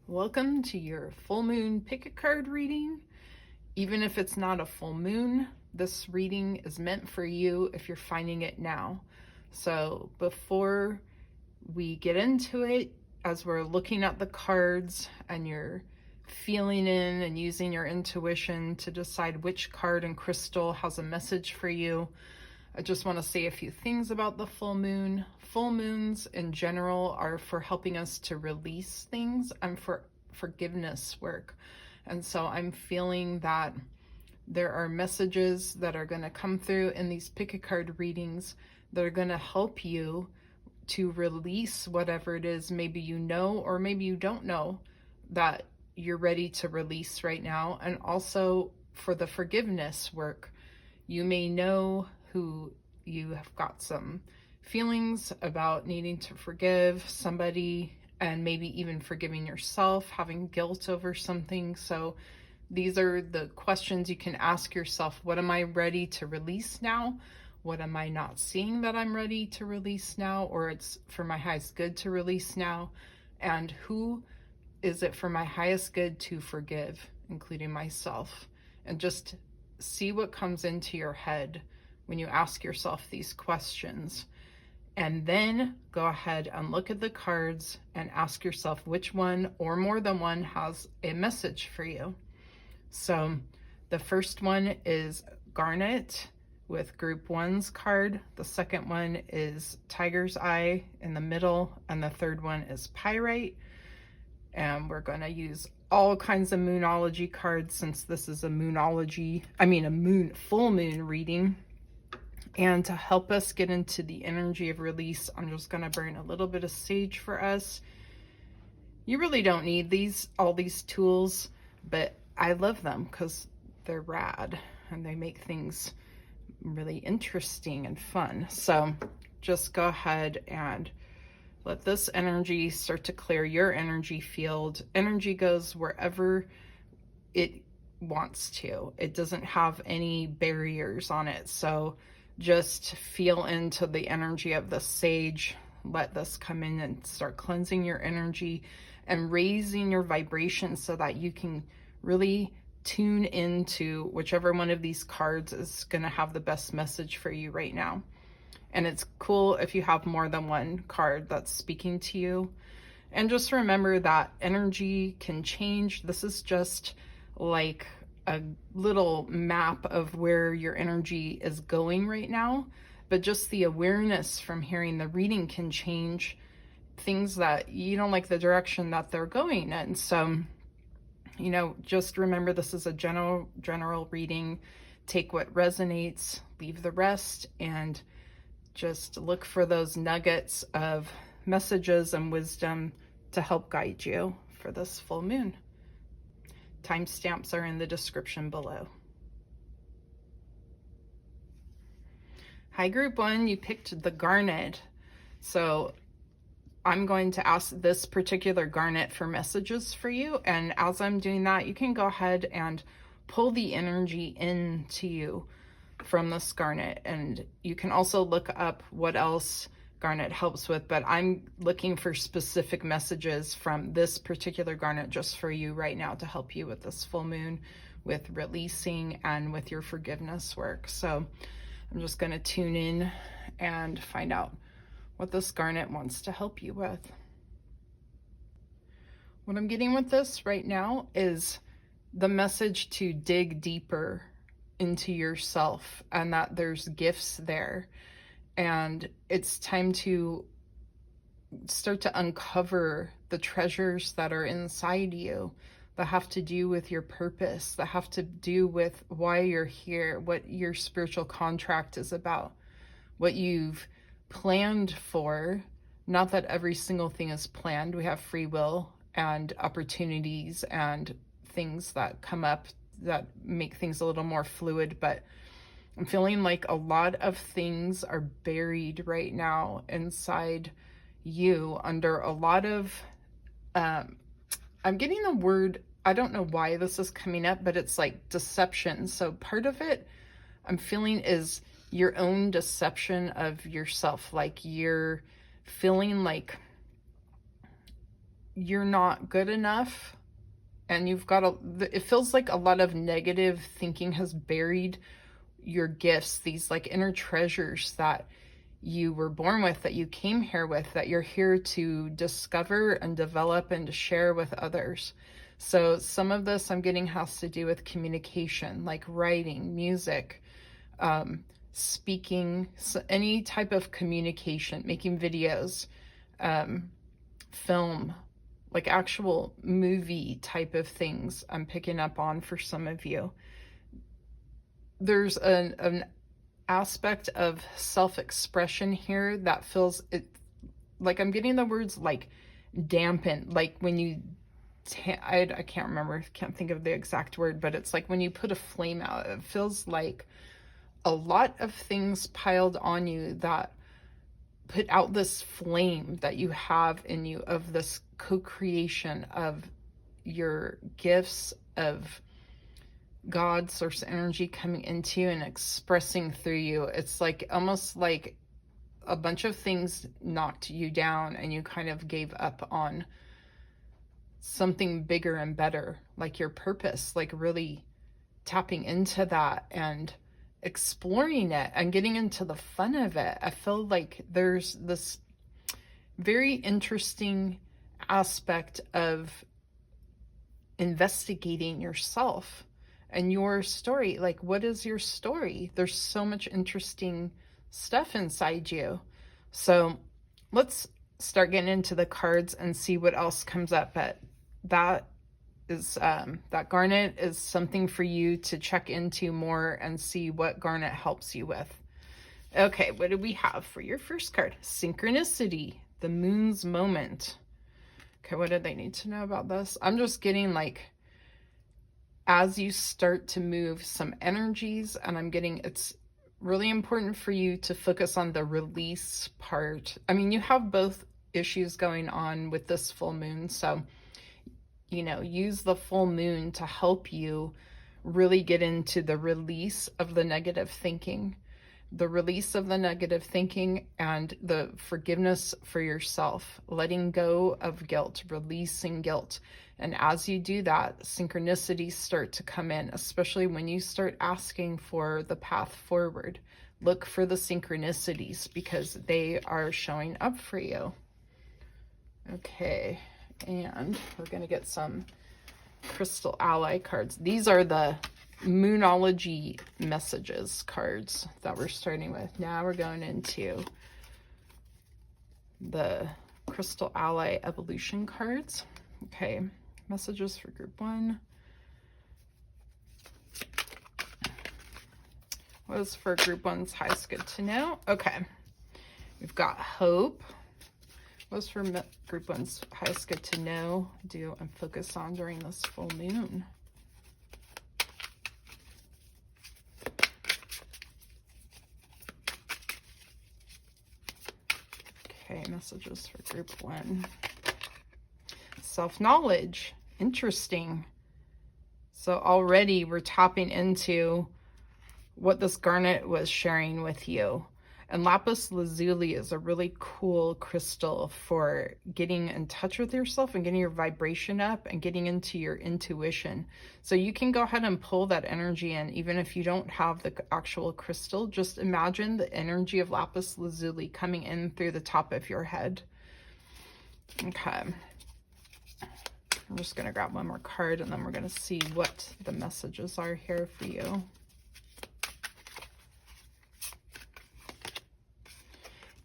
Welcome to your full moon pick a card reading. Even if it's not a full moon, this reading is meant for you if you're finding it now. So before we get into it, as we're looking at the cards and you're feeling in and using your intuition to decide which card and crystal has a message for you, I just want to say a few things about the full moon. Full moons in general are for helping us to release things and for forgiveness work. And so I'm feeling that there are messages that are going to come through in these pick a card readings that are going to help you to release whatever it is, maybe you know, or maybe you don't know that you're ready to release right now. And also for the forgiveness work, you may know who you have got some feelings about needing to forgive somebody, and maybe even forgiving yourself, having guilt over something. So these are the questions you can ask yourself. What am I ready to release now? What am I not seeing that I'm ready to release now, or it's for my highest good to release now? And who is it for my highest good to forgive, including myself? And just see what comes into your head when you ask yourself these questions. And then go ahead and look at the cards and ask yourself which one or more than one has a message for you. So the first one is Garnet with group 1's card. The second one is Tiger's Eye in the middle. And the third one is Pyrite. And we're going to use all kinds of moonology cards since this is a full moon reading. And to help us get into the energy of release, I'm just going to burn a little bit of sage for us. You really don't need all these tools, but I love them because they're rad and they make things really interesting and fun. So just go ahead and let this energy start to clear your energy field. Energy goes wherever it wants to. It doesn't have any barriers on it. So just feel into the energy of the sage. Let this come in and start cleansing your energy and raising your vibration so that you can really tune into whichever one of these cards is going to have the best message for you right now. And it's cool if you have more than one card that's speaking to you. And just remember that energy can change. This is just like a little map of where your energy is going right now. But just the awareness from hearing the reading can change things that you don't like the direction that they're going in. So, just remember this is a general reading. Take what resonates, leave the rest, and just look for those nuggets of messages and wisdom to help guide you for this full moon. Timestamps are in the description below. Hi, group 1, you picked the Garnet. So I'm going to ask this particular Garnet for messages for you. And as I'm doing that, you can go ahead and pull the energy into you from this Garnet. And you can also look up what else Garnet helps with, but I'm looking for specific messages from this particular Garnet just for you right now to help you with this full moon, with releasing and with your forgiveness work. So I'm just going to tune in and find out what this Garnet wants to help you with. What I'm getting with this right now is the message to dig deeper into yourself and that there's gifts there. And it's time to start to uncover the treasures that are inside you that have to do with your purpose, that have to do with why you're here, what your spiritual contract is about, what you've planned for. Not that every single thing is planned. We have free will and opportunities and things that come up that make things a little more fluid, but I'm feeling like a lot of things are buried right now inside you under a lot of, I'm getting the word, I don't know why this is coming up, but it's like deception. So part of it I'm feeling is your own deception of yourself. Like you're feeling like you're not good enough, and you've got it feels like a lot of negative thinking has buried your gifts, these like inner treasures that you were born with, that you came here with, that you're here to discover and develop and to share with others. So some of this I'm getting has to do with communication, like writing, music, speaking, so any type of communication, making videos, film, like actual movie type of things I'm picking up on for some of you. There's an aspect of self-expression here that feels it, like I'm getting the words like dampen, like when you I can't remember, can't think of the exact word, but it's like when you put a flame out, it feels like a lot of things piled on you that put out this flame that you have in you of this co-creation of your gifts, of God, source energy coming into you and expressing through you. It's like almost like a bunch of things knocked you down and you kind of gave up on something bigger and better, like your purpose, like really tapping into that and exploring it and getting into the fun of it. I feel like there's this very interesting aspect of investigating yourself and your story. Like, what is your story? There's so much interesting stuff inside you. So let's start getting into the cards and see what else comes up. But that is that Garnet is something for you to check into more and see what Garnet helps you with. Okay, what do we have for your first card? Synchronicity, the moon's moment. Okay, what do they need to know about this? I'm just getting like, as you start to move some energies, and I'm getting, it's really important for you to focus on the release part. I mean, you have both issues going on with this full moon, so use the full moon to help you really get into the release of the negative thinking, and the forgiveness for yourself, letting go of guilt, releasing guilt. And as you do that, synchronicities start to come in, especially when you start asking for the path forward. Look for the synchronicities because they are showing up for you. Okay. And we're going to get some crystal ally cards. These are the moonology messages cards that we're starting with. Now we're going into the crystal ally evolution cards. Okay, messages for group 1. What is for group 1's highest good to know? Okay, we've got hope. What's for group 1's highest good to know, do, and focus on during this full moon? Okay, messages for group 1. Self-knowledge. Interesting. So already we're tapping into what this Garnet was sharing with you. And lapis lazuli is a really cool crystal for getting in touch with yourself and getting your vibration up and getting into your intuition. So you can go ahead and pull that energy in, even if you don't have the actual crystal. Just imagine the energy of lapis lazuli coming in through the top of your head. Okay. I'm just going to grab one more card and then we're going to see what the messages are here for you.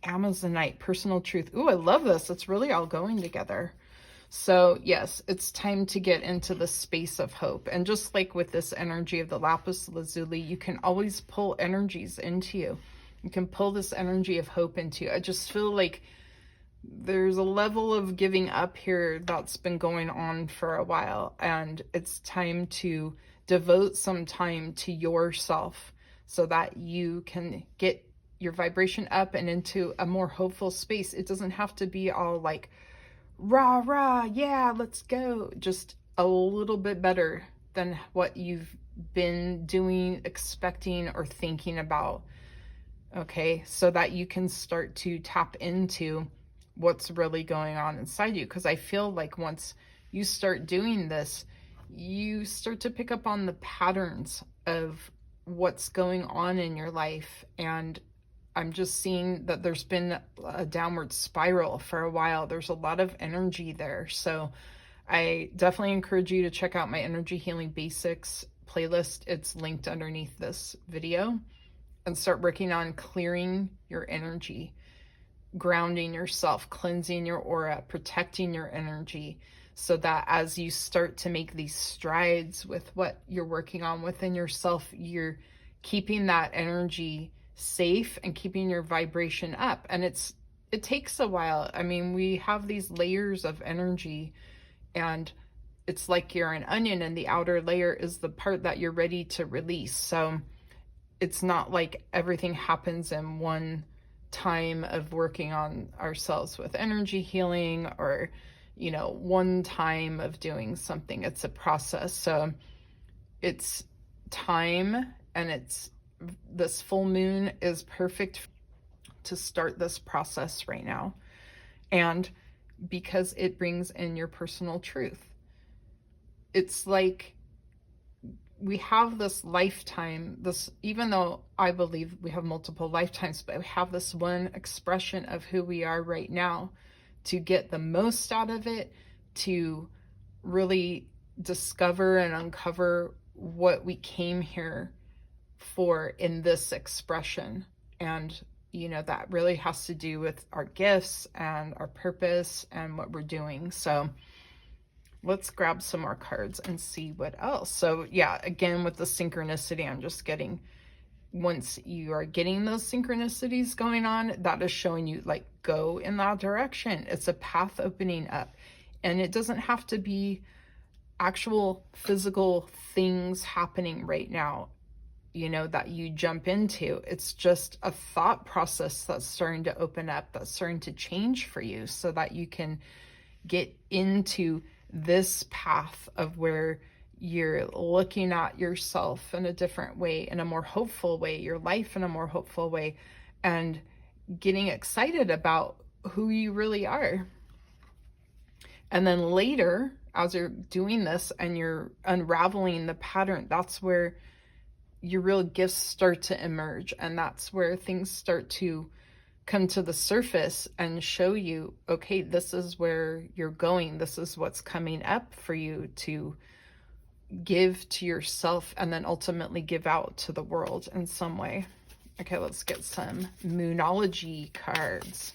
Amazonite, personal truth. Ooh, I love this. It's really all going together. So yes, it's time to get into the space of hope. And just like with this energy of the lapis lazuli, you can always pull energies into you. You can pull this energy of hope into you. I just feel like there's a level of giving up here that's been going on for a while. And it's time to devote some time to yourself so that you can get your vibration up and into a more hopeful space. It doesn't have to be all like, rah, rah, yeah, let's go. Just a little bit better than what you've been doing, expecting, or thinking about. Okay, so that you can start to tap into what's really going on inside you. Because I feel like once you start doing this, you start to pick up on the patterns of what's going on in your life. And I'm just seeing that there's been a downward spiral for a while. There's a lot of energy there. So I definitely encourage you to check out my Energy Healing Basics playlist. It's linked underneath this video, and start working on clearing your energy, grounding yourself, cleansing your aura, protecting your energy, so that as you start to make these strides with what you're working on within yourself, you're keeping that energy safe and keeping your vibration up. And it takes a while. I mean, we have these layers of energy, and it's like you're an onion, and the outer layer is the part that you're ready to release. So it's not like everything happens in one time of working on ourselves with energy healing, or, you know, one time of doing something. It's a process. So it's time, and this full moon is perfect to start this process right now. And because it brings in your personal truth. It's like we have this lifetime, even though I believe we have multiple lifetimes, but we have this one expression of who we are right now, to get the most out of it, to really discover and uncover what we came here for in this expression. And you know, that really has to do with our gifts and our purpose and what we're doing. So let's grab some more cards and see what else. So yeah, again, with the synchronicity, I'm just getting, once you are getting those synchronicities going on, that is showing you, like, go in that direction. It's a path opening up. And it doesn't have to be actual physical things happening right now, you know, that you jump into. It's just a thought process that's starting to open up, that's starting to change for you, so that you can get into this path of where you're looking at yourself in a different way, in a more hopeful way, your life in a more hopeful way, and getting excited about who you really are. And then later, as you're doing this and you're unraveling the pattern, that's where your real gifts start to emerge. And that's where things start to come to the surface and show you, okay, this is where you're going. This is what's coming up for you to give to yourself, and then ultimately give out to the world in some way. Okay, let's get some moonology cards.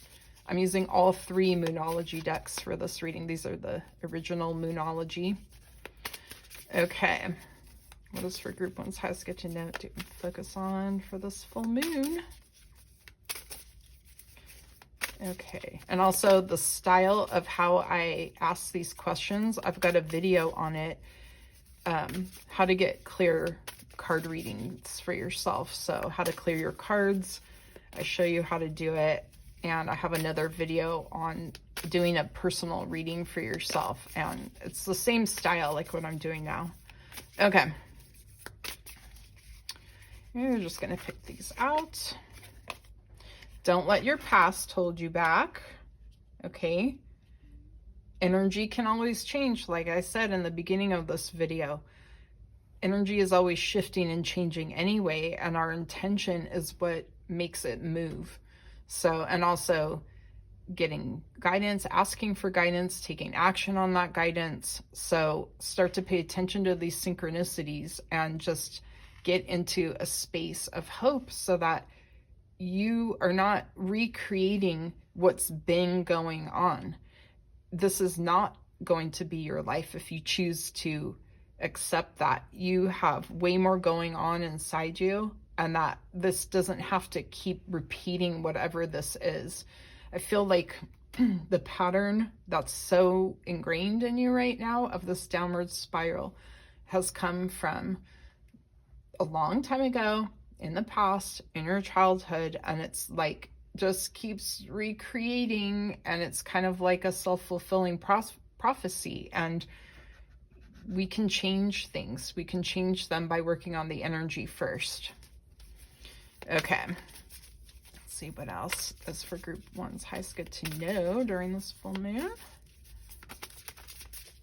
I'm using all 3 moonology decks for this reading. These are the original moonology. Okay. What is for group 1's highest get to know to focus on for this full moon? Okay. And also the style of how I ask these questions, I've got a video on it, how to get clear card readings for yourself. So how to clear your cards. I show you how to do it. And I have another video on doing a personal reading for yourself. And it's the same style like what I'm doing now. Okay. You're just going to pick these out. Don't let your past hold you back. Okay. Energy can always change. Like I said in the beginning of this video, energy is always shifting and changing anyway. And our intention is what makes it move. So, and also getting guidance, asking for guidance, taking action on that guidance. So start to pay attention to these synchronicities and just get into a space of hope, so that you are not recreating what's been going on. This is not going to be your life if you choose to accept that. You have way more going on inside you, and that this doesn't have to keep repeating whatever this is. I feel like the pattern that's so ingrained in you right now of this downward spiral has come from a long time ago, in the past, in your childhood, and it's like just keeps recreating, and it's kind of like a self-fulfilling prophecy. And we can change things. We can change them by working on the energy first. Okay, let's Let's see what else is for group one's highest good to know during this full moon.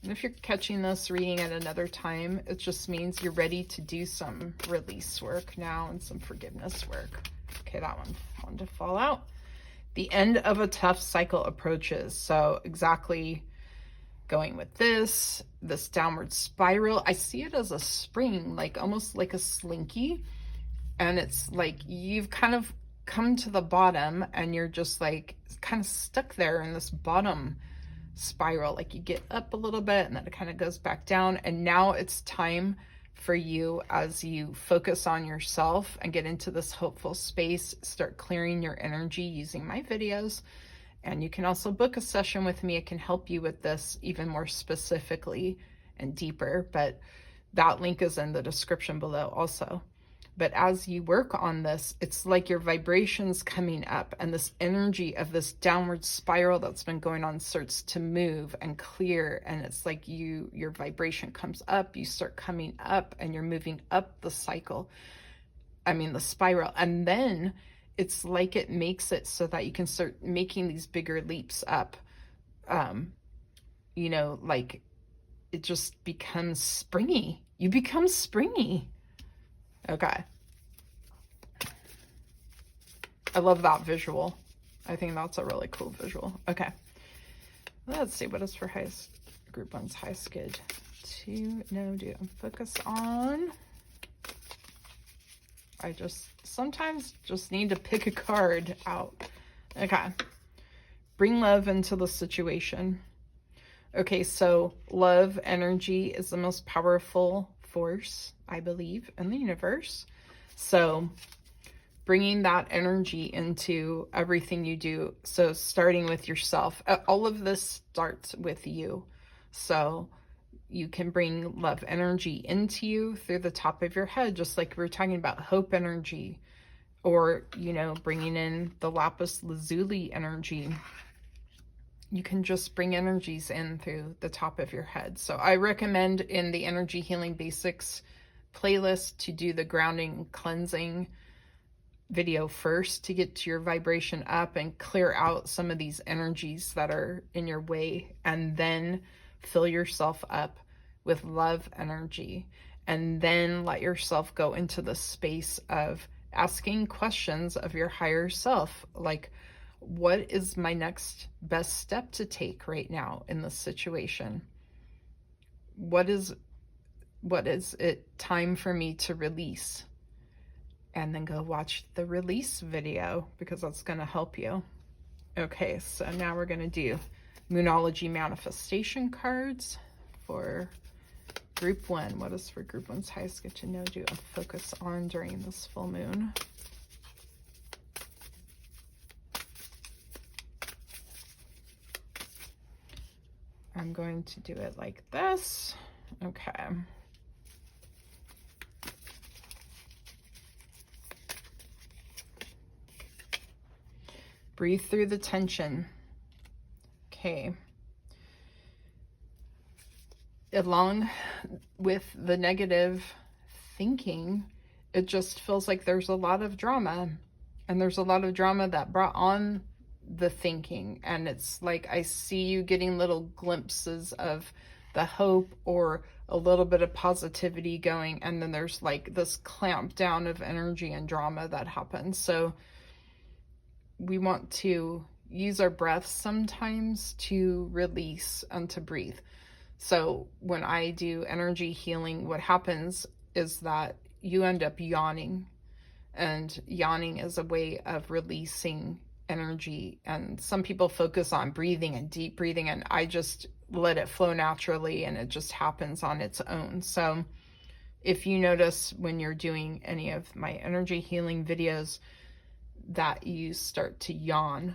And if you're catching this reading at another time, it just means you're ready to do some release work now and some forgiveness work. Okay, that one wanted to fall out. The end of a tough cycle approaches. So exactly going with this downward spiral. I see it as a spring, like almost like a slinky. And it's like you've kind of come to the bottom and you're just like kind of stuck there in this bottom spiral. Like you get up a little bit and then it kind of goes back down. And now it's time for you, as you focus on yourself and get into this hopeful space, start clearing your energy using my videos. And you can also book a session with me. It can help you with this even more specifically and deeper, but that link is in the description below also. But as you work on this, it's like your vibrations coming up and this energy of this downward spiral that's been going on starts to move and clear. And it's like your vibration comes up, you start coming up and you're moving up the cycle. I mean, the spiral. And then it's like it makes it so that you can start making these bigger leaps up. You know, like it just becomes springy. You become springy. Okay. I love that visual. I think that's a really cool visual. Okay. Let's see what is for highest group one's highest good to know, do. Focus on. I just sometimes just need to pick a card out. Okay. Bring love into the situation. Okay, so love energy is the most powerful force, I believe, in the universe. So bringing that energy into everything you do. So starting with yourself, all of this starts with you. So you can bring love energy into you through the top of your head, just like we were talking about hope energy, or, you know, bringing in the lapis lazuli energy. You can just bring energies in through the top of your head. So I recommend in the Energy Healing Basics playlist to do the grounding and cleansing video first to get to your vibration up and clear out some of these energies that are in your way, and then fill yourself up with love energy, and then let yourself go into the space of asking questions of your higher self, like, what is my next best step to take right now in this situation? What is it time for me to release? And then go watch the release video, because that's going to help you. Okay, so now we're going to do moonology manifestation cards for group one. What is for group one's highest good to know, do, and focus on during this full moon? I'm going to do it like this. Okay. Breathe through the tension. Okay. Along with the negative thinking, it just feels like there's a lot of drama, and there's a lot of drama that brought on the thinking. And it's like I see you getting little glimpses of the hope or a little bit of positivity going, and then there's like this clamp down of energy and drama that happens. So we want to use our breath sometimes to release and to breathe. So when I do energy healing, what happens is that you end up yawning, and yawning is a way of releasing energy. And some people focus on breathing and deep breathing, and I just let it flow naturally, and it just happens on its own. So if you notice when you're doing any of my energy healing videos that you start to yawn,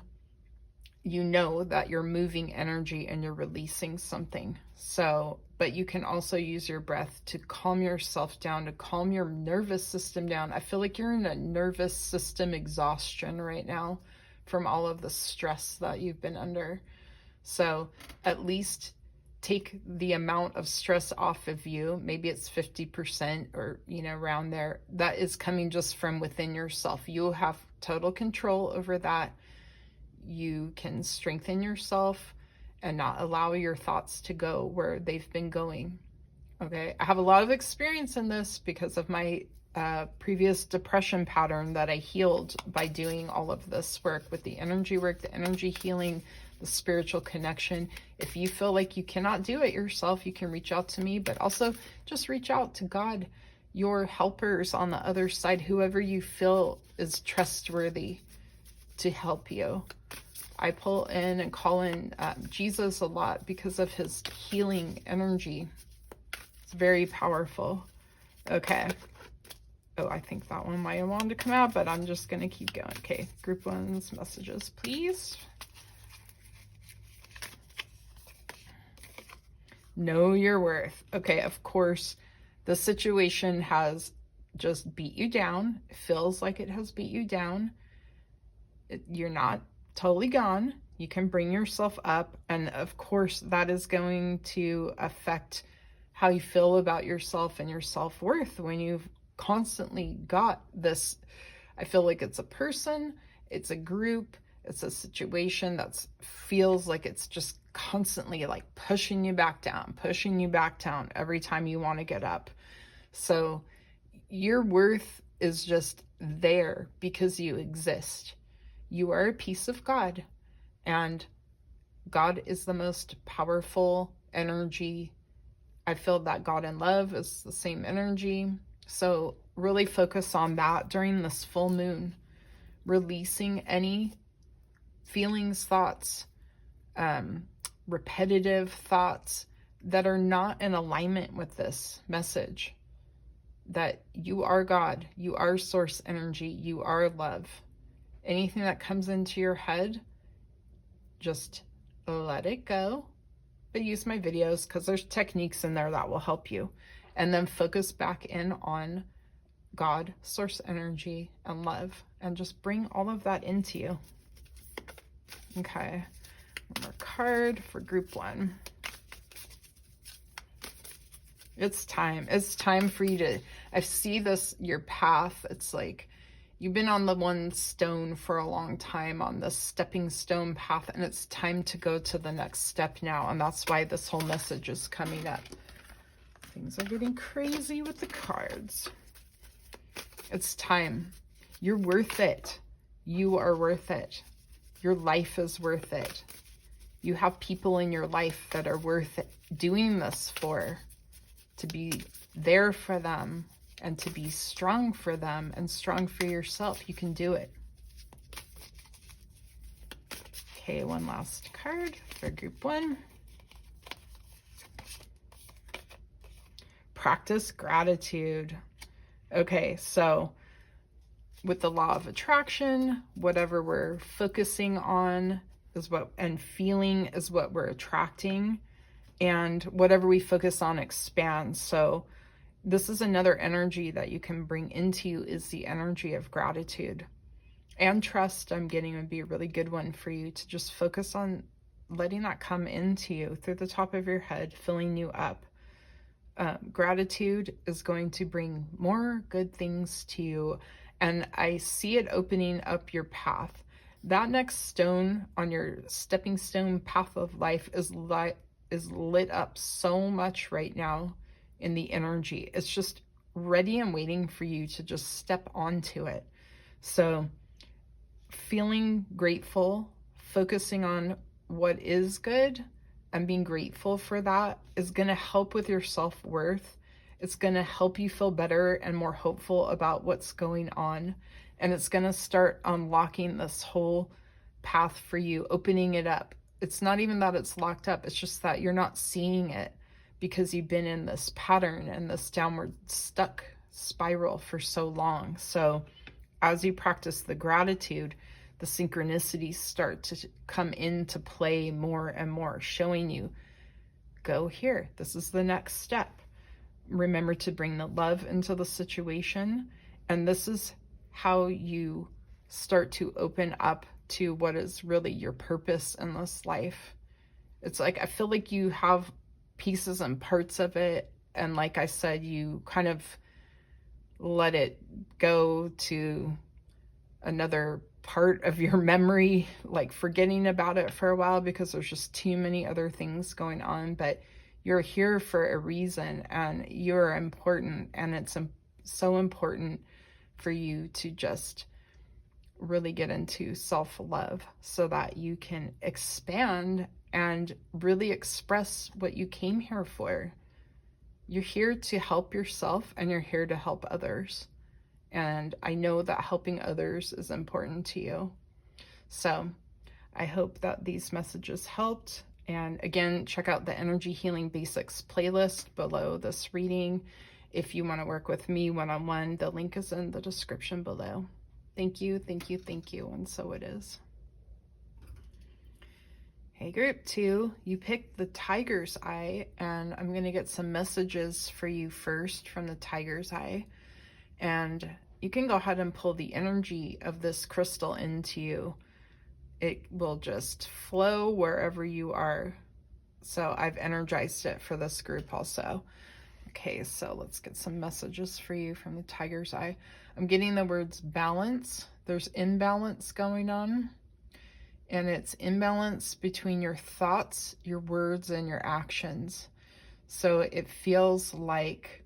you know that you're moving energy and you're releasing something. So, but you can also use your breath to calm yourself down, to calm your nervous system down. I feel like you're in a nervous system exhaustion right now from all of the stress that you've been under. So at least take the amount of stress off of you. Maybe it's 50% or, you know, around there. That is coming just from within yourself. You have total control over that. You can strengthen yourself and not allow your thoughts to go where they've been going. Okay, I have a lot of experience in this because of my previous depression pattern that I healed by doing all of this work with the energy work, the energy healing, the spiritual connection. If you feel like you cannot do it yourself, you can reach out to me, but also just reach out to God, your helpers on the other side, whoever you feel is trustworthy to help you. I pull in and call in Jesus a lot because of his healing energy. It's very powerful. Okay. Oh, I think that one might have wanted to come out, but I'm just going to keep going. Okay, group one's messages, please. Know your worth. Okay, of course, the situation has just beat you down. It feels like it has beat you down. You're not totally gone. You can bring yourself up. And of course, that is going to affect how you feel about yourself and your self-worth when you've constantly got this. I feel like it's a person, it's a group, it's a situation that feels like it's just constantly like pushing you back down every time you want to get up. So your worth is just there because you exist. You are a piece of God, and God is the most powerful energy. I feel that God and love is the same energy. So really focus on that during this full moon, releasing any feelings, thoughts, repetitive thoughts that are not in alignment with this message, that you are God, you are source energy, you are love. Anything that comes into your head, just let it go. But use my videos because there's techniques in there that will help you. And then focus back in on God, source energy, and love. And just bring all of that into you. Okay. One more card for group one. It's time. It's time for you to, I see this, your path. It's like you've been on the one stone for a long time, on this stepping stone path, and it's time to go to the next step now. And that's why this whole message is coming up. Things are getting crazy with the cards. It's time. You're worth it. You are worth it. Your life is worth it. You have people in your life that are worth it, doing this for, to be there for them and to be strong for them and strong for yourself. You can do it. Okay, one last card for group one. Practice gratitude. Okay, so with the law of attraction, whatever we're focusing on is what, and feeling is what we're attracting, and whatever we focus on expands. So this is another energy that you can bring into you, is the energy of gratitude and trust. I'm getting would be a really good one for you to just focus on letting that come into you through the top of your head, filling you up. Gratitude is going to bring more good things to you, and I see it opening up your path. That next stone on your stepping stone path of life is lit up so much right now in the energy. It's just ready and waiting for you to just step onto it. So feeling grateful, focusing on what is good, and being grateful for that is going to help with your self-worth. It's going to help you feel better and more hopeful about what's going on. And it's going to start unlocking this whole path for you, opening it up. It's not even that it's locked up. It's just that you're not seeing it because you've been in this pattern and this downward stuck spiral for so long. So as you practice the gratitude, the synchronicities start to come into play more and more, showing you, go here. This is the next step. Remember to bring the love into the situation. And this is how you start to open up to what is really your purpose in this life. It's like, I feel like you have pieces and parts of it. And like I said, you kind of let it go to another part of your memory, like forgetting about it for a while because there's just too many other things going on. But you're here for a reason, and you're important, and it's so important for you to just really get into self-love so that you can expand and really express what you came here for. You're here to help yourself, and you're here to help others. And I know that helping others is important to you. So I hope that these messages helped. And again, check out the Energy Healing Basics playlist below this reading. If you want to work with me one-on-one, the link is in the description below. Thank you, thank you, thank you. And so it is. Hey, group 2, you picked the Tiger's Eye, and I'm going to get some messages for you first from the Tiger's Eye. And you can go ahead and pull the energy of this crystal into you. It will just flow wherever you are. So I've energized it for this group also. Okay, so let's get some messages for you from the Tiger's Eye. I'm getting the words balance. There's imbalance going on. And it's imbalance between your thoughts, your words, and your actions. So it feels like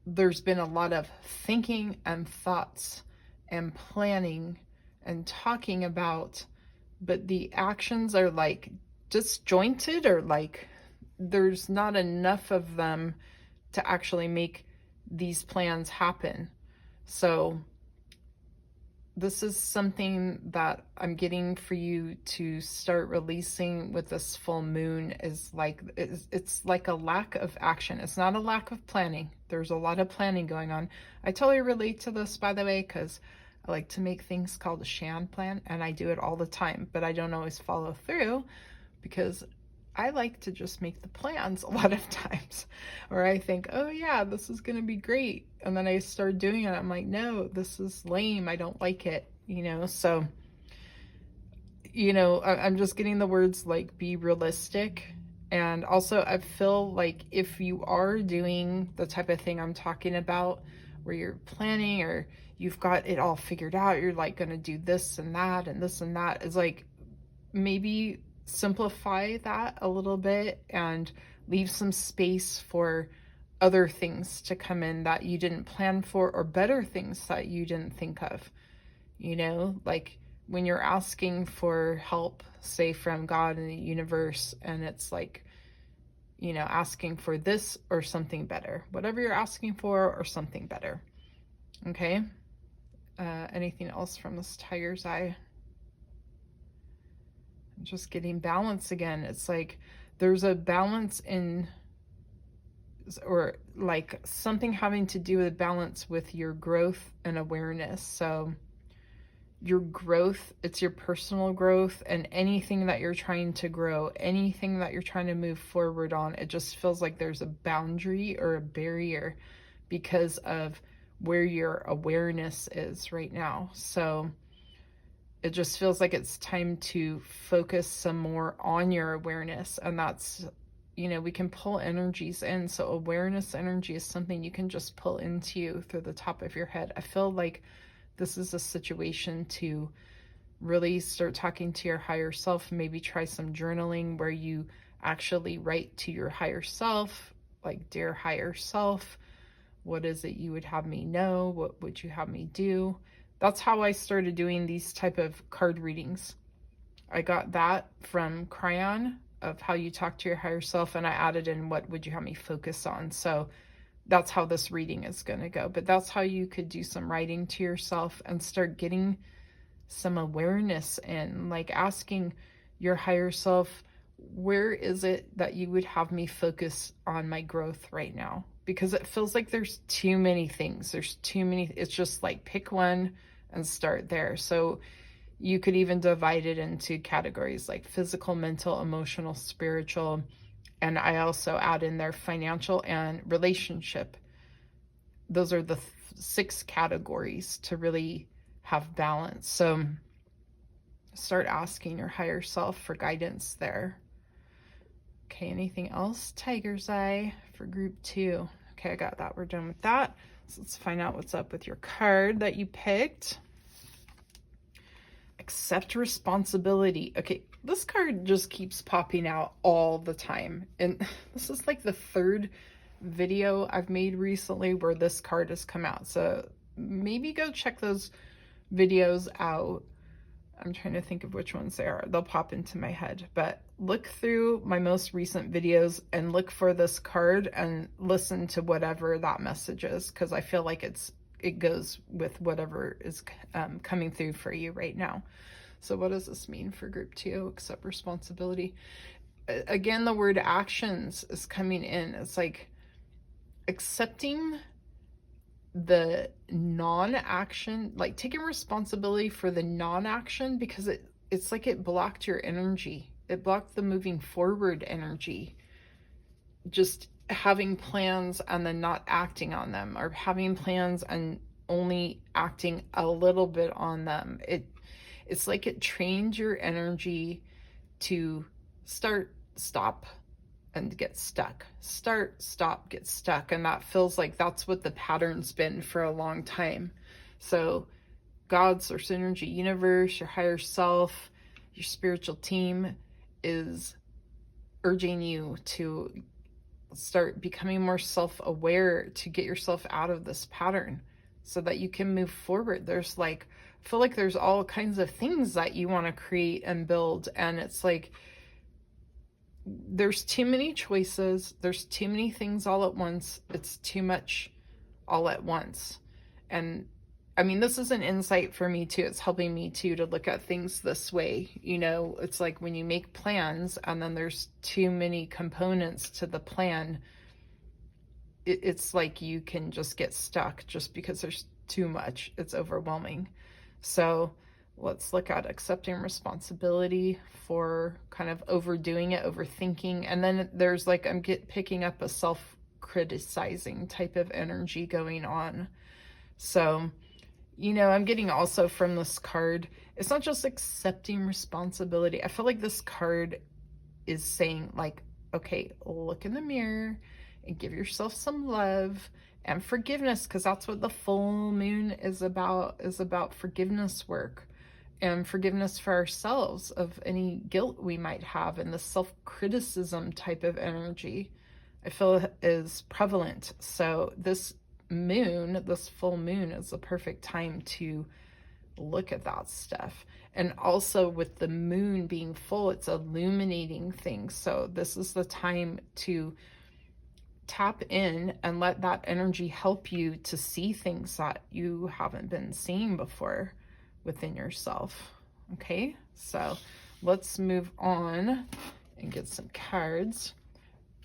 there's been a lot of thinking and thoughts and planning and talking about, but the actions are like disjointed, or like there's not enough of them to actually make these plans happen. So this is something that I'm getting for you to start releasing with this full moon. Is like, it's like a lack of action. It's not a lack of planning. There's a lot of planning going on. I totally relate to this, by the way, because I like to make things called a Shannon plan, and I do it all the time, but I don't always follow through because I like to just make the plans a lot of times, or I think, oh yeah, this is going to be great. And then I start doing it. I'm like, no, this is lame. I don't like it, So, I'm just getting the words like be realistic. And also I feel like if you are doing the type of thing I'm talking about, where you're planning or you've got it all figured out, you're like going to do this and that and this and that, it's like maybe simplify that a little bit and leave some space for other things to come in that you didn't plan for, or better things that you didn't think of. Like when you're asking for help, say from God and the universe, and it's like, asking for this or something better, whatever you're asking for or something better. Okay. Anything else from this Tiger's Eye? Just getting balance again. It's like there's a balance in, or like something having to do with balance with your growth and awareness. So your growth, it's your personal growth, and anything that you're trying to grow, anything that you're trying to move forward on, it just feels like there's a boundary or a barrier because of where your awareness is right now. So it just feels like it's time to focus some more on your awareness. And that's, we can pull energies in. So awareness energy is something you can just pull into you through the top of your head. I feel like this is a situation to really start talking to your higher self. Maybe try some journaling where you actually write to your higher self, like, dear higher self, what is it you would have me know? What would you have me do? That's how I started doing these type of card readings. I got that from Cryon, of how you talk to your higher self, and I added in what would you have me focus on. So that's how this reading is going to go. But that's how you could do some writing to yourself and start getting some awareness in, like asking your higher self, where is it that you would have me focus on my growth right now? Because it feels like there's too many things. There's too many. It's just like pick one and start there. So you could even divide it into categories like physical, mental, emotional, spiritual. And I also add in there financial and relationship. Those are the 6 categories to really have balance. So start asking your higher self for guidance there. Okay, anything else? Tiger's Eye for group 2. Okay, I got that. We're done with that. So let's find out what's up with your card that you picked. accept responsibility. Okay, this card just keeps popping out all the time. And this is like the third video I've made recently where this card has come out. So maybe go check those videos out. I'm trying to think of which ones they are. They'll pop into my head. But look through my most recent videos and look for this card and listen to whatever that message is, because I feel like it goes with whatever is coming through for you right now. So what does this mean for group 2? Accept responsibility. Again, the word actions is coming in. It's like accepting the non-action, like taking responsibility for the non-action, because it's like it blocked your energy. It blocked the moving forward energy. Just having plans and then not acting on them, or having plans and only acting a little bit on them. It's like it trained your energy to start, stop, and get stuck. Start, stop, get stuck. And that feels like that's what the pattern's been for a long time. So God, source energy, universe, your higher self, your spiritual team is urging you to start becoming more self-aware, to get yourself out of this pattern so that you can move forward. There's like, I feel like there's all kinds of things that you want to create and build. And it's like, there's too many choices. There's too many things all at once. It's too much all at once. And I mean, this is an insight for me too. It's helping me too to look at things this way. You know, it's like when you make plans and then there's too many components to the plan, it's like you can just get stuck just because there's too much. It's overwhelming. So let's look at accepting responsibility for kind of overdoing it, overthinking. And then there's like, I'm picking up a self-criticizing type of energy going on. So, you know, I'm getting also from this card, it's not just accepting responsibility. I feel like this card is saying like, okay, look in the mirror and give yourself some love and forgiveness, because that's what the full moon is about forgiveness work. And forgiveness for ourselves of any guilt we might have, and the self-criticism type of energy I feel is prevalent. So this moon, this full moon, is the perfect time to look at that stuff. And also with the moon being full, it's illuminating things. So this is the time to tap in and let that energy help you to see things that you haven't been seeing before within yourself. Okay, so let's move on and get some cards.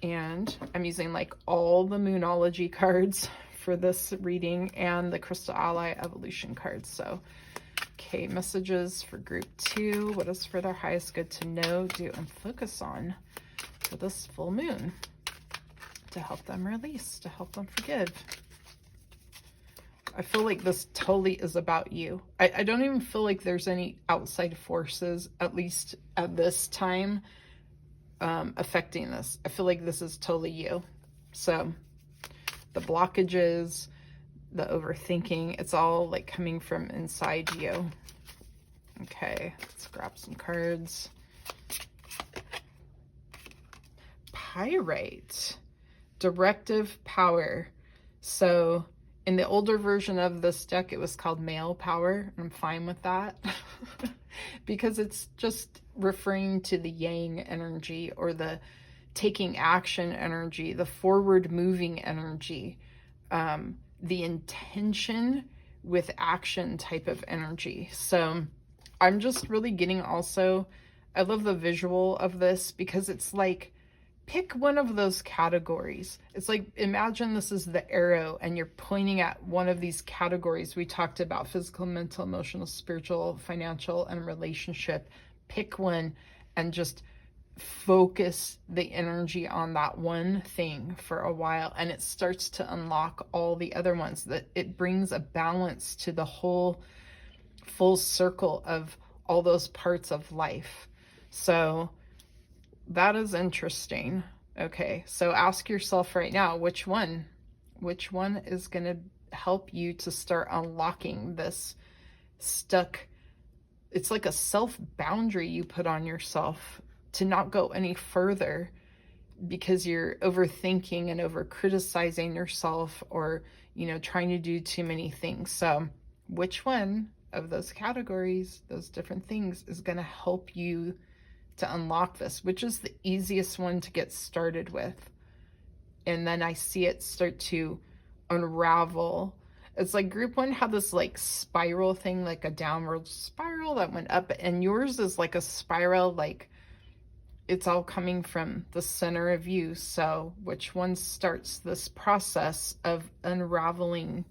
And I'm using like all the moonology cards for this reading and the Crystal Ally Evolution cards. So, okay, messages for group 2. What is for their highest good to know, do, and focus on for this full moon to help them release, to help them forgive? I feel like this totally is about you. I don't even feel like there's any outside forces, at least at this time, affecting this. I feel like this is totally you. So the blockages, the overthinking, it's all like coming from inside you. Okay, let's grab some cards. Pyrite, directive power. So in the older version of this deck, it was called male power. I'm fine with that because it's just referring to the yang energy, or the taking action energy, the forward moving energy, the intention with action type of energy. So I'm just really getting also, I love the visual of this because it's like, pick one of those categories. It's like, imagine this is the arrow and you're pointing at one of these categories we talked about: physical, mental, emotional, spiritual, financial, and relationship. Pick one and just focus the energy on that one thing for a while, and it starts to unlock all the other ones. That it brings a balance to the whole full circle of all those parts of life. So that is interesting. Okay, so ask yourself right now, which one is going to help you to start unlocking this stuck it's like a self boundary you put on yourself to not go any further because you're overthinking and over criticizing yourself, or, trying to do too many things. So which one of those categories, those different things, is going to help you to unlock this? Which is the easiest one to get started with? And then I see it start to unravel. It's like group one had this like spiral thing, like a downward spiral that went up, and yours is like a spiral, like it's all coming from the center of you. So which one starts this process of unraveling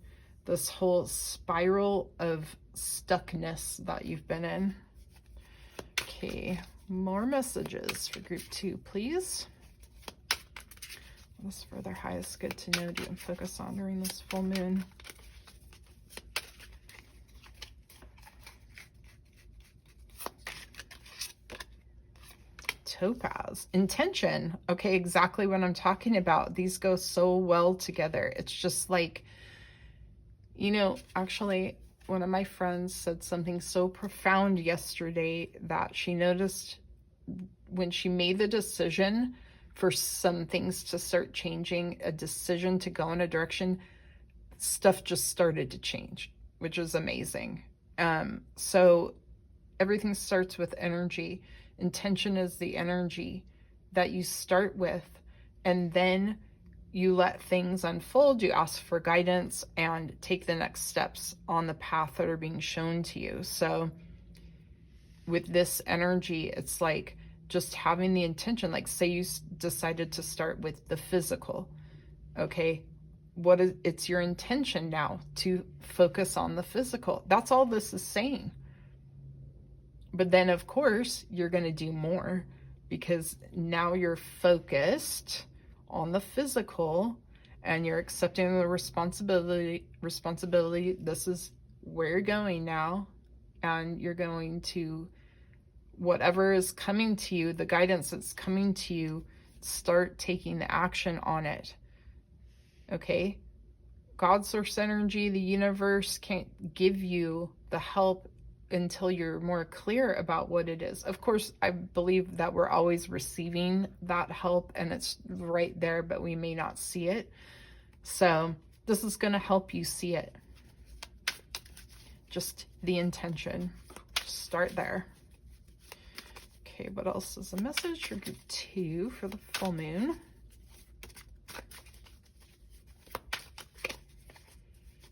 this whole spiral of stuckness that you've been in? Okay, more messages for group two, please. What's for their highest good to know, do, and focus on during this full moon? Topaz. Intention. Okay, exactly what I'm talking about. These go so well together. It's just like, actually, one of my friends said something so profound yesterday that she noticed when she made the decision for some things to start changing, a decision to go in a direction, stuff just started to change, which is amazing. So everything starts with energy. Intention is the energy that you start with, and then you let things unfold. You ask for guidance and take the next steps on the path that are being shown to you. So with this energy, it's like just having the intention. Like, say you decided to start with the physical. Okay, it's your intention now to focus on the physical. That's all this is saying. But then, of course, you're going to do more, because now you're focused on the physical and you're accepting the responsibility. This is where you're going now, and you're going to, whatever is coming to you, the guidance that's coming to you, start taking the action on it. Okay? God, source energy, the universe can't give you the help until you're more clear about what it is. Of course, I believe that we're always receiving that help and it's right there, but we may not see it. So this is going to help you see it. Just the intention. Just start there. Okay, what else is a message for group two for the full moon?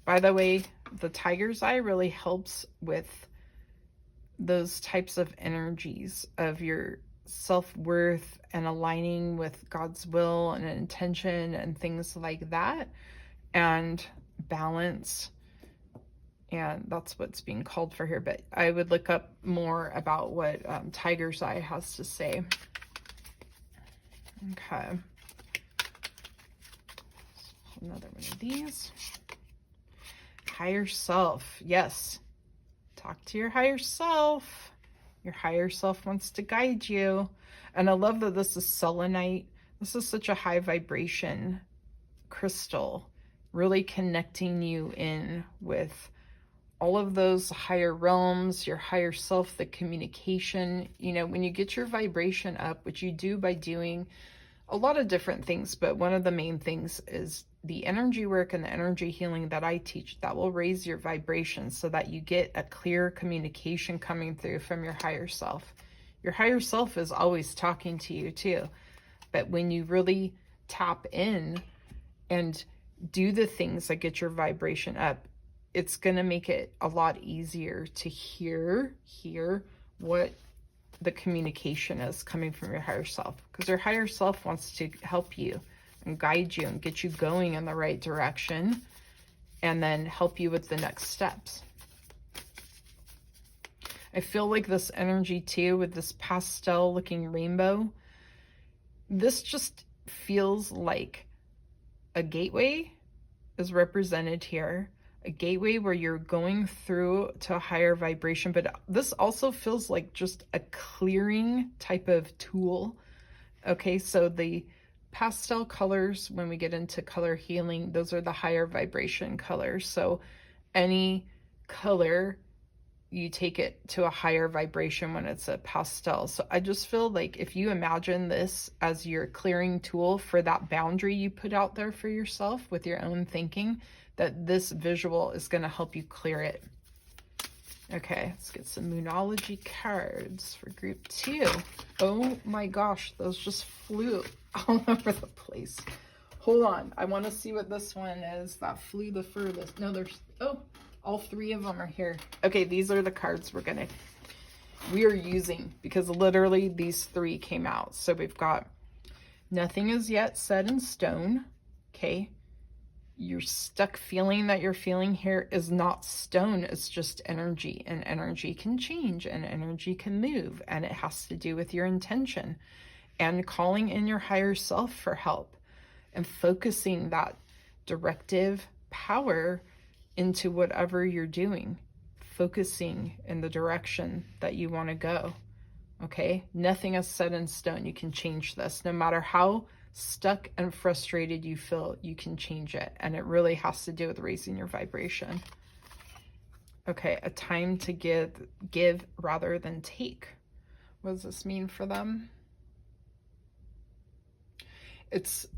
By the way, the tiger's eye really helps with those types of energies of your self-worth and aligning with God's will and intention and things like that, and balance. And that's what's being called for here. But I would look up more about what tiger's eye has to say. Okay. Another one of these. Higher self. Yes. Talk to your higher self. Your higher self wants to guide you. And I love that this is selenite. This is such a high vibration crystal, really connecting you in with all of those higher realms, your higher self, the communication. When you get your vibration up, which you do by doing a lot of different things, but one of the main things is the energy work and the energy healing that I teach, that will raise your vibration so that you get a clear communication coming through from your higher self. Your higher self is always talking to you too. But when you really tap in and do the things that get your vibration up, it's going to make it a lot easier to hear what the communication is coming from your higher self, because your higher self wants to help you and guide you and get you going in the right direction, and then help you with the next steps. I feel like this energy too, with this pastel looking rainbow, this just feels like a gateway is represented here. A gateway where you're going through to a higher vibration, but this also feels like just a clearing type of tool. Okay, so the pastel colors, when we get into color healing, those are the higher vibration colors. So any color you take it to a higher vibration when it's a pastel. So I just feel like if you imagine this as your clearing tool for that boundary you put out there for yourself with your own thinking, that this visual is going to help you clear it. Okay, let's get some moonology cards for group 2. Oh my gosh, those just flew all over the place. Hold on, I want to see what this one is that flew the furthest. No, there's, oh, all 3 of them are here. Okay, these are the cards we are using, because literally these 3 came out. So we've got nothing is yet set in stone. Okay, your stuck feeling that you're feeling here is not stone, it's just energy, and energy can change and energy can move, and it has to do with your intention and calling in your higher self for help and focusing that directive power into whatever you're doing, focusing in the direction that you want to go. Okay, nothing is set in stone. You can change this. No matter how stuck and frustrated you feel, you can change it, and it really has to do with raising your vibration. Okay, a time to give rather than take. What does this mean for them?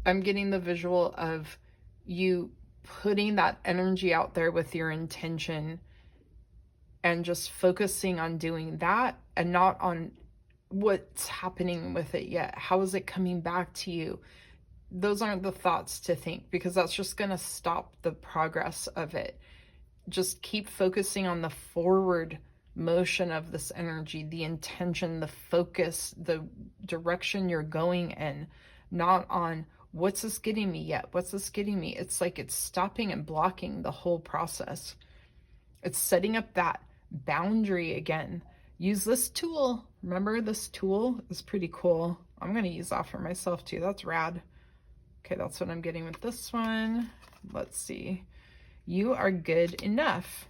I'm getting the visual of you putting that energy out there with your intention and just focusing on doing that and not on what's happening with it yet. How is it coming back to you? Those aren't the thoughts to think, because that's just going to stop the progress of it. Just keep focusing on the forward motion of this energy, the intention, the focus, the direction you're going in, not on what's this getting me yet? What's this getting me? It's like it's stopping and blocking the whole process. It's setting up that boundary again. Use this tool. Remember, this tool is pretty cool. I'm going to use that for myself too. That's rad. Okay, that's what I'm getting with this one. Let's see. You are good enough.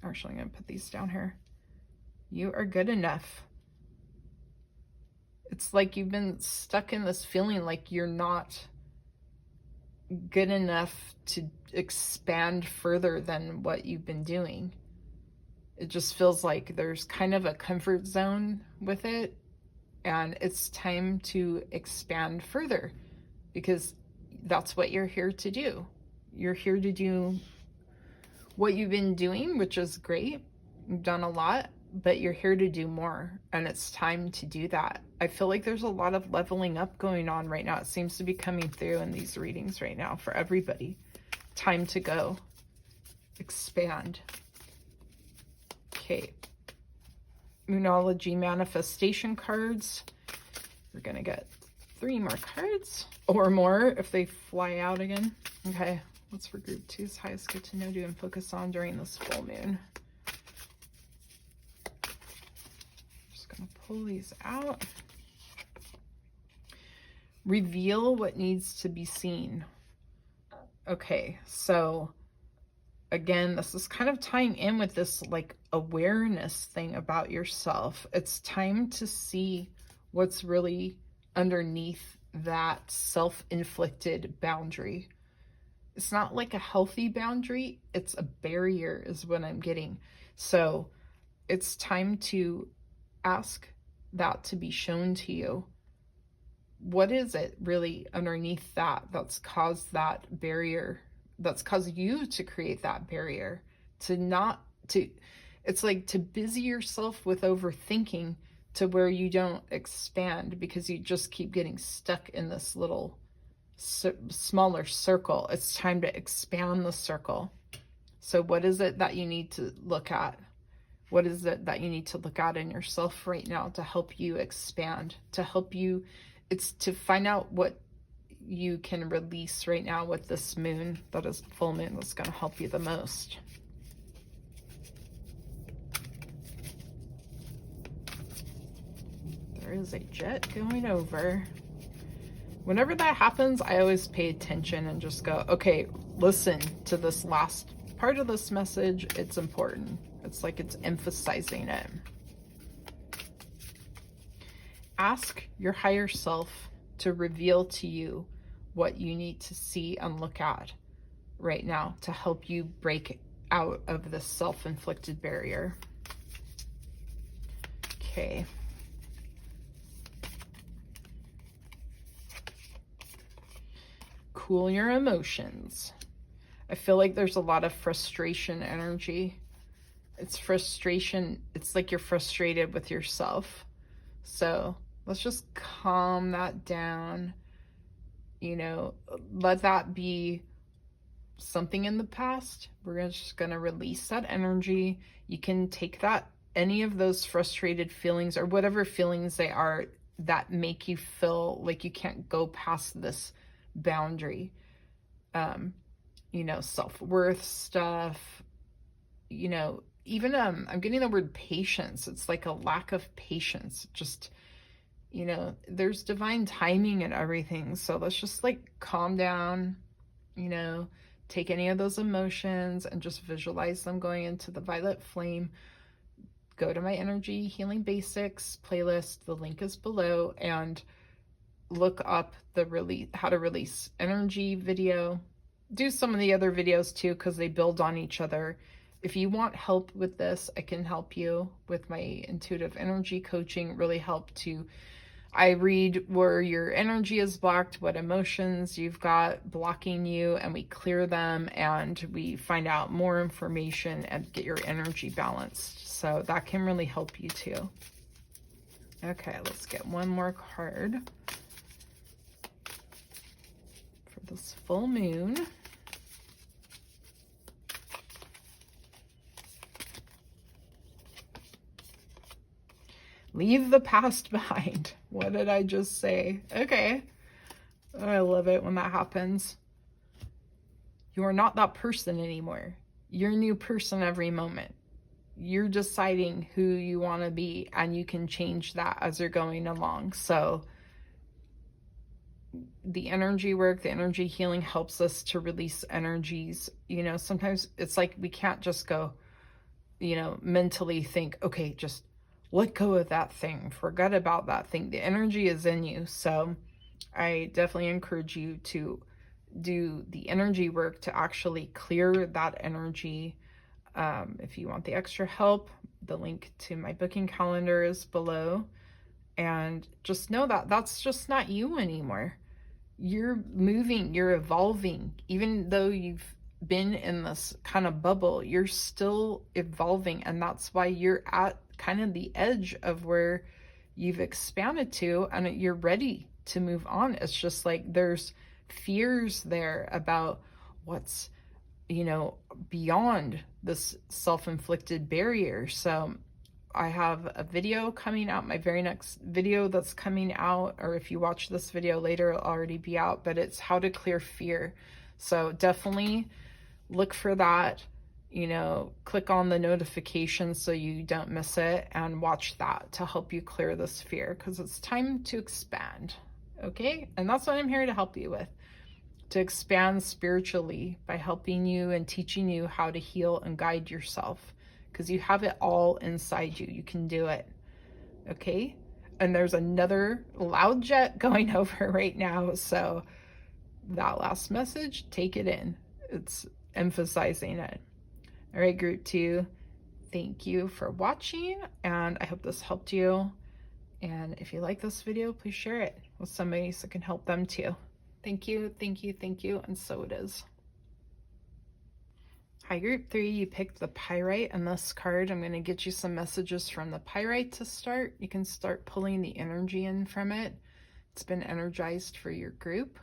Actually, I'm going to put these down here. You are good enough. It's like you've been stuck in this feeling like you're not good enough to expand further than what you've been doing. It just feels like there's kind of a comfort zone with it, and it's time to expand further, because that's what you're here to do. You're here to do what you've been doing, which is great. You've done a lot, but you're here to do more, and it's time to do that. I feel like there's a lot of leveling up going on right now. It seems to be coming through in these readings right now for everybody. Time to go. Expand. Okay. Moonology manifestation cards. We're going to get 3 more cards or more if they fly out again. Okay. What's for group 2's highest get to know, do, and focus on during this full moon? Just going to pull these out. Reveal what needs to be seen. Okay, so again, this is kind of tying in with this like awareness thing about yourself. It's time to see what's really underneath that self-inflicted boundary. It's not like a healthy boundary, it's a barrier is what I'm getting. So it's time to ask that to be shown to you. What is it really underneath that that's caused that barrier, that's caused you to create that barrier? It's like to busy yourself with overthinking to where you don't expand because you just keep getting stuck in this little smaller circle. It's time to expand the circle. So what is it that you need to look at? What is it that you need to look at in yourself right now to help you expand, to help you? It's to find out what you can release right now with this moon that is full moon that's going to help you the most. There is a jet going over. Whenever that happens, I always pay attention and just go, okay, listen to this last part of this message. It's important. It's like it's emphasizing it. Ask your higher self to reveal to you what you need to see and look at right now to help you break out of this self-inflicted barrier. Okay. Cool your emotions. I feel like there's a lot of frustration energy. It's frustration. It's like you're frustrated with yourself. So let's just calm that down. You know, let that be something in the past. We're just going to release that energy. You can take that, any of those frustrated feelings or whatever feelings they are that make you feel like you can't go past this boundary. You know, self-worth stuff, you know, even I'm getting the word patience. It's like a lack of patience. Just, you know, there's divine timing and everything. So let's just like calm down, you know, take any of those emotions and just visualize them going into the violet flame. Go to my Energy Healing Basics playlist. The link is below, and look up the how to release energy video. Do some of the other videos too, because they build on each other. If you want help with this, I can help you with my intuitive energy coaching. Really help to, I read where your energy is blocked, what emotions you've got blocking you, and we clear them, and we find out more information and get your energy balanced. So that can really help you too. Okay, let's get one more card for this full moon. Leave the past behind. What did I just say? Okay. Oh, I love it when that happens. You're not that person anymore. You're a new person every moment. You're deciding who you want to be, and you can change that as you're going along. So the energy work, the energy healing helps us to release energies. You know, sometimes it's like we can't just go, you know, mentally think, okay, just let go of that thing, forget about that thing. The energy is in you. So I definitely encourage you to do the energy work to actually clear that energy. If you want the extra help, the link to my booking calendar is below. And just know that that's just not you anymore. You're moving, you're evolving. Even though you've been in this kind of bubble, you're still evolving. And that's why you're at kind of the edge of where you've expanded to, and you're ready to move on. It's just like there's fears there about what's, you know, beyond this self-inflicted barrier. So I have a video coming out, my very next video that's coming out, or if you watch this video later, it'll already be out, but it's how to clear fear. So definitely look for that. You know, click on the notifications so you don't miss it, and watch that to help you clear this fear, because it's time to expand. Okay? And that's what I'm here to help you with, to expand spiritually by helping you and teaching you how to heal and guide yourself, because you have it all inside you. You can do it. Okay? And there's another loud jet going over right now. So that last message, take it in. It's emphasizing it. All right, group 2, thank you for watching, and I hope this helped you. And if you like this video, please share it with somebody so it can help them too. Thank you, thank you, thank you, and so it is. Hi, group 3, you picked the Pyrite, and this card, I'm going to get you some messages from the Pyrite to start. You can start pulling the energy in from it. It's been energized for your group,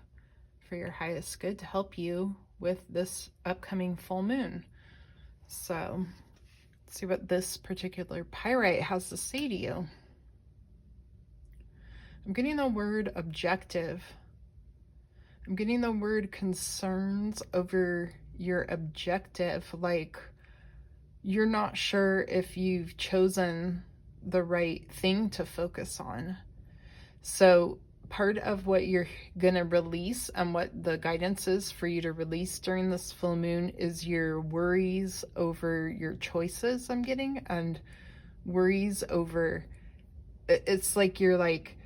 for your highest good, to help you with this upcoming full moon. So let's see what this particular Pyrite has to say to you. I'm getting the word objective. I'm getting the word concerns over your objective, like you're not sure if you've chosen the right thing to focus on. So part of what you're going to release and what the guidance is for you to release during this full moon is your worries over your choices, I'm getting, and worries over, it's like you're like,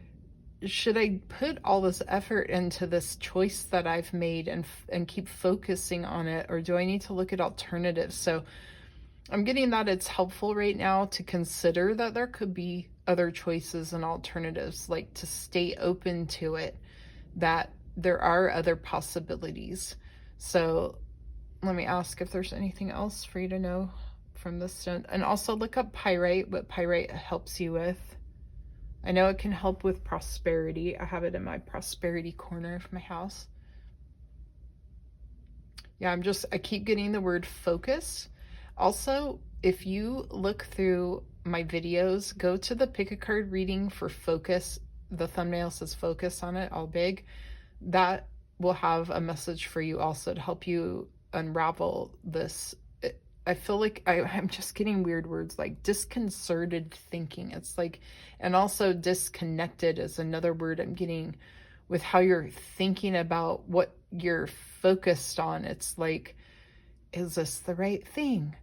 should I put all this effort into this choice that I've made and keep focusing on it, or do I need to look at alternatives? So I'm getting that it's helpful right now to consider that there could be other choices and alternatives, like to stay open to it, that there are other possibilities. So let me ask if there's anything else for you to know from this stone. And also look up pyrite, what pyrite helps you with. I know it can help with prosperity. I have it in my prosperity corner of my house. Yeah, I keep getting the word focus. Also, if you look through my videos, go to the pick a card reading for focus. The thumbnail says focus on it, all big. That will have a message for you also to help you unravel this. I feel like I'm just getting weird words like disconcerted thinking. It's like, and also disconnected is another word I'm getting with how you're thinking about what you're focused on. It's like, is this the right thing?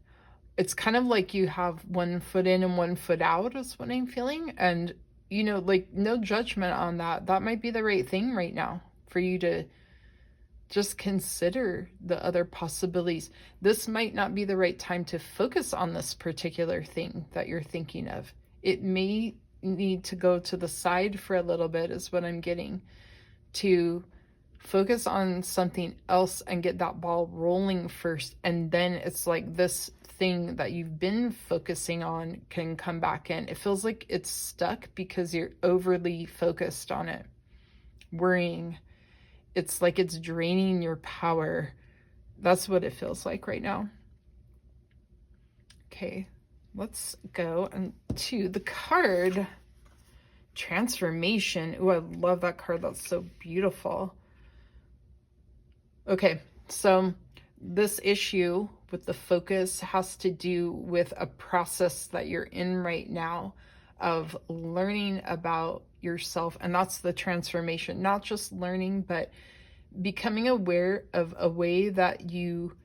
It's kind of like you have one foot in and one foot out is what I'm feeling. And, you know, like no judgment on that. That might be the right thing right now for you to just consider the other possibilities. This might not be the right time to focus on this particular thing that you're thinking of. It may need to go to the side for a little bit is what I'm getting, to focus on something else and get that ball rolling first. And then it's like this thing that you've been focusing on can come back in. It feels like it's stuck because you're overly focused on it, worrying. It's like it's draining your power. That's what it feels like right now. Okay, let's go to the card Transformation. Oh, I love that card. That's so beautiful. Okay, so this issue with the focus has to do with a process that you're in right now of learning about yourself. And that's the transformation, not just learning, but becoming aware of a way that you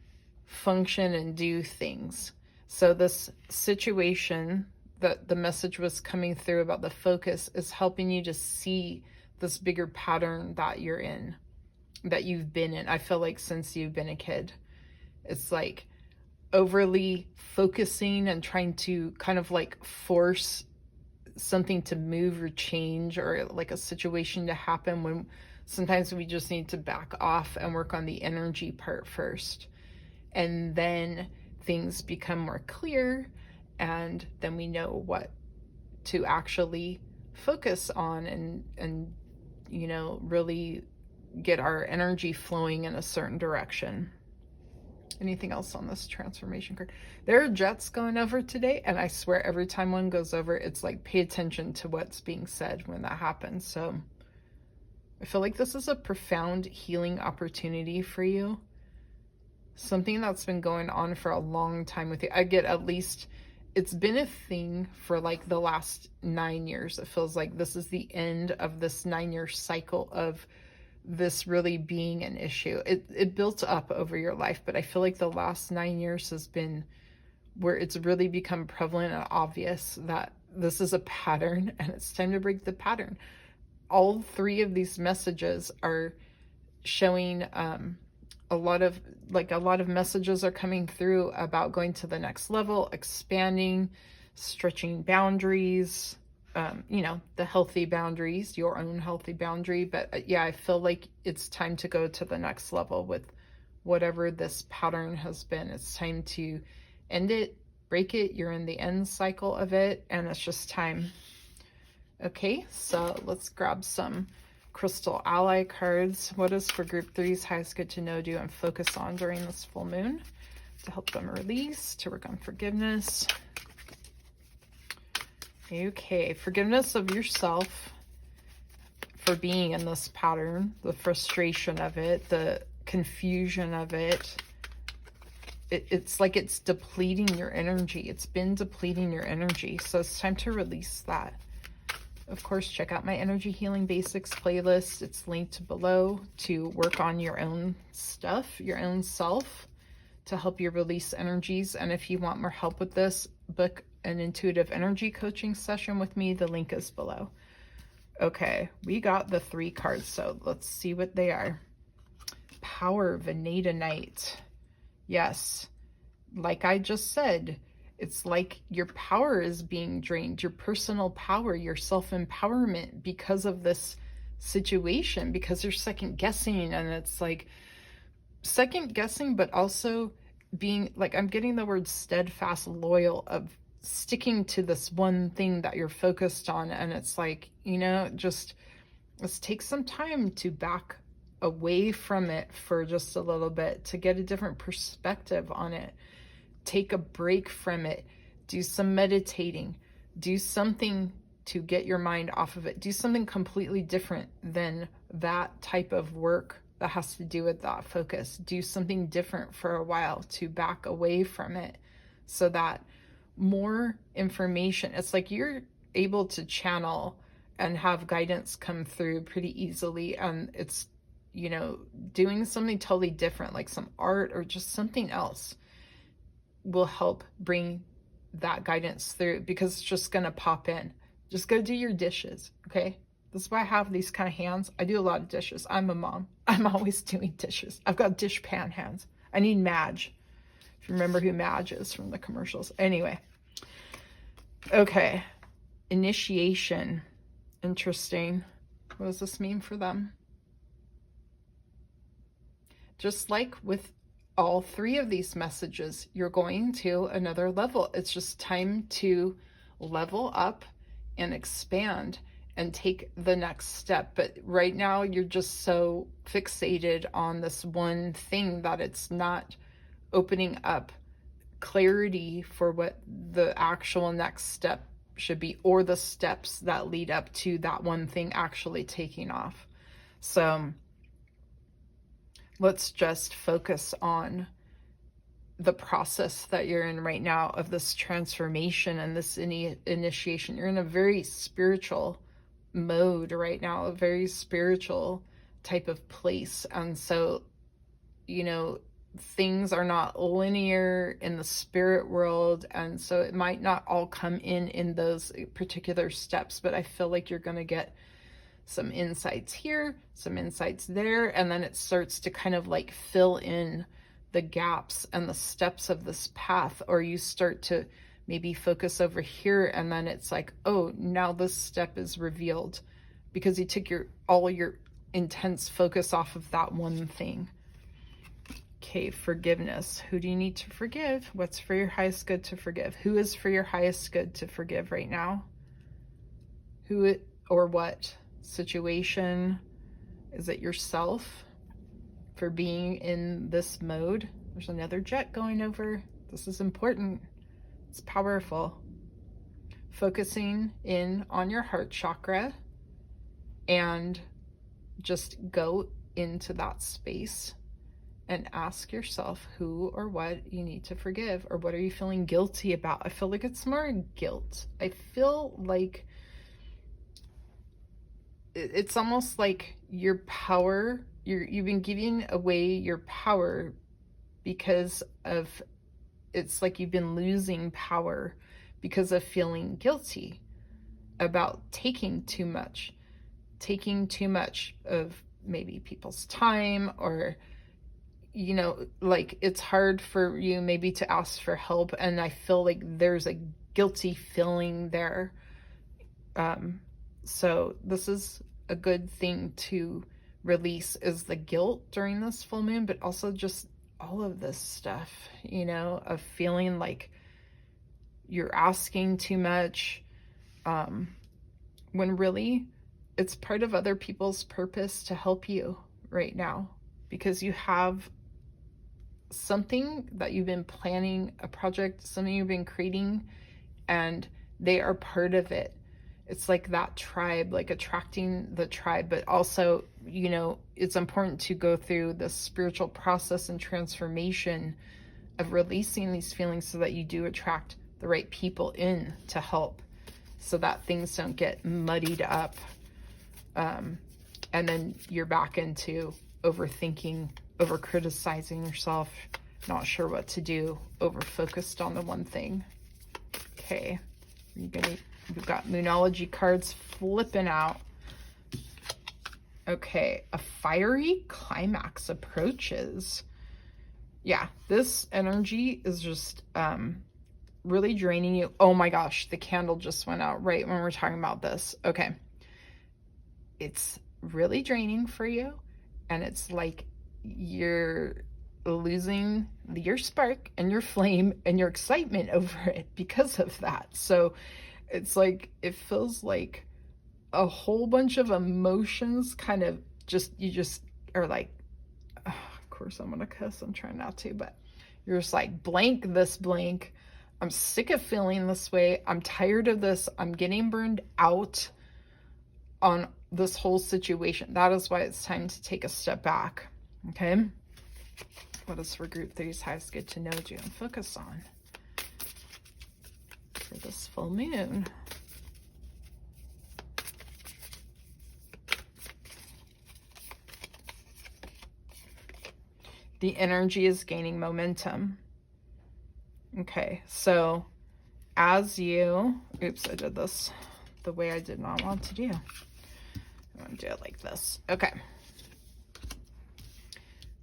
function and do things. So this situation that the message was coming through about the focus is helping you to see this bigger pattern that you're in, that you've been in. I feel like since you've been a kid, it's like overly focusing and trying to kind of like force something to move or change, or like a situation to happen, when sometimes we just need to back off and work on the energy part first. And then things become more clear, and then we know what to actually focus on and you know, really get our energy flowing in a certain direction. Anything else on this transformation card? There are jets going over today, and I swear every time one goes over, it's like pay attention to what's being said when that happens. So I feel like this is a profound healing opportunity for you. Something that's been going on for a long time with you. I get at least, it's been a thing for like the last 9 years. It feels like this is the end of this 9-year cycle of this really being an issue. It built up over your life, but I feel like the last 9 years has been where it's really become prevalent and obvious that this is a pattern, and it's time to break the pattern. All three of these messages are showing a lot of messages are coming through about going to the next level, expanding, stretching boundaries, you know, the healthy boundaries, your own healthy boundary. But yeah, I feel like it's time to go to the next level with whatever this pattern has been. It's time to end it, break it. You're in the end cycle of it, and it's just time. Okay, so let's grab some crystal ally cards. What is for group 3's highest good to know, do, and focus on during this full moon to help them release, to work on forgiveness? Okay, forgiveness of yourself for being in this pattern, the frustration of it, the confusion of it. It's like it's depleting your energy. It's been depleting your energy. So it's time to release that. Of course, check out my Energy Healing Basics playlist. It's linked below to work on your own stuff, your own self, to help you release energies. And if you want more help with this, book an intuitive energy coaching session with me. The link is below. Okay, we got the 3 cards, so let's see what they are. Power, Veneta Knight. Yes, like I just said, it's like your power is being drained, your personal power, your self-empowerment because of this situation, because you're second guessing, and it's like second guessing, but also being like, I'm getting the word steadfast, loyal, of sticking to this one thing that you're focused on. And it's like, you know, just let's take some time to back away from it for just a little bit to get a different perspective on it. Take a break from it, do some meditating, do something to get your mind off of it, do something completely different than that type of work that has to do with that focus. Do something different for a while to back away from it, so that more information, it's like you're able to channel and have guidance come through pretty easily. And it's, you know, doing something totally different, like some art or just something else, will help bring that guidance through, because it's just going to pop in. Just go do your dishes, okay? That's why I have these kind of hands. I do a lot of dishes. I'm a mom. I'm always doing dishes. I've got dish pan hands. I need Madge. If you remember who Madge is from the commercials. Anyway. Okay. Initiation. Interesting. What does this mean for them? Just like with all 3 of these messages, you're going to another level. It's just time to level up and expand and take the next step. But right now you're just so fixated on this one thing that it's not opening up clarity for what the actual next step should be, or the steps that lead up to that one thing actually taking off. So let's just focus on the process that you're in right now of this transformation and this initiation. You're in a very spiritual mode right now, a very spiritual type of place. And so, you know, things are not linear in the spirit world. And so it might not all come in those particular steps, but I feel like you're going to get some insights here, some insights there, and then it starts to kind of like fill in the gaps and the steps of this path. Or you start to maybe focus over here, and then it's like, oh, now this step is revealed because you took all your intense focus off of that one thing. Okay, forgiveness. Who do you need to forgive? What's for your highest good to forgive? Who is for your highest good to forgive right now? Who or what situation? Is it yourself for being in this mode? There's another jet going over. This is important. It's powerful. Focusing in on your heart chakra and just go into that space and ask yourself who or what you need to forgive, or what are you feeling guilty about? I feel like it's more guilt. I feel like it's almost like your power, you've been giving away your power because of, it's like you've been losing power because of feeling guilty about taking too much of maybe people's time, or, you know, like it's hard for you maybe to ask for help. And I feel like there's a guilty feeling there. So this is a good thing to release, is the guilt during this full moon, but also just all of this stuff, you know, of feeling like you're asking too much, when really it's part of other people's purpose to help you right now, because you have something that you've been planning, a project, something you've been creating, and they are part of it. It's like that tribe, like attracting the tribe, but also, you know, it's important to go through the spiritual process and transformation of releasing these feelings so that you do attract the right people in to help, so that things don't get muddied up. And then you're back into overthinking, over criticizing yourself, not sure what to do, over focused on the one thing. Okay, we've got moonology cards flipping out. Okay, a fiery climax approaches. Yeah, this energy is just really draining you. Oh my gosh, the candle just went out right when we're talking about this. Okay. It's really draining for you, and it's like you're losing your spark and your flame and your excitement over it because of that. So it's like, it feels like a whole bunch of emotions kind of you just are like, oh, of course I'm gonna cuss, I'm trying not to, but you're just like, blank this blank. I'm sick of feeling this way. I'm tired of this. I'm getting burned out on this whole situation. That is why it's time to take a step back. Okay. What is for group 3's highest good to know, do, and focus on for this full moon? The energy is gaining momentum. Okay, so as you, oops, I did this the way I did not want to do. I want to do it like this. Okay.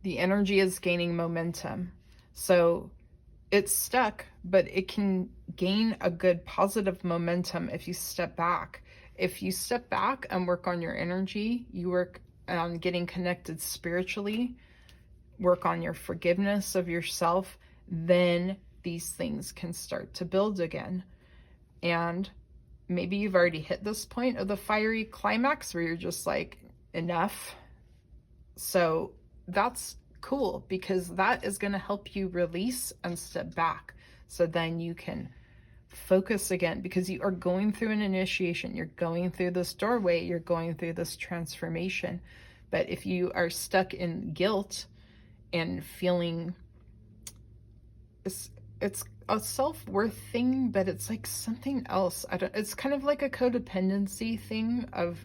The energy is gaining momentum. So it's stuck, but it can gain a good positive momentum if you step back. If you step back and work on your energy, you work on getting connected spiritually, work on your forgiveness of yourself, then these things can start to build again. And maybe you've already hit this point of the fiery climax where you're just like, enough. So that's cool, because that is going to help you release and step back. So then you can focus again, because you are going through an initiation. You're going through this doorway. You're going through this transformation. But if you are stuck in guilt and feeling, it's a self-worth thing, but it's like something else. It's kind of like a codependency thing of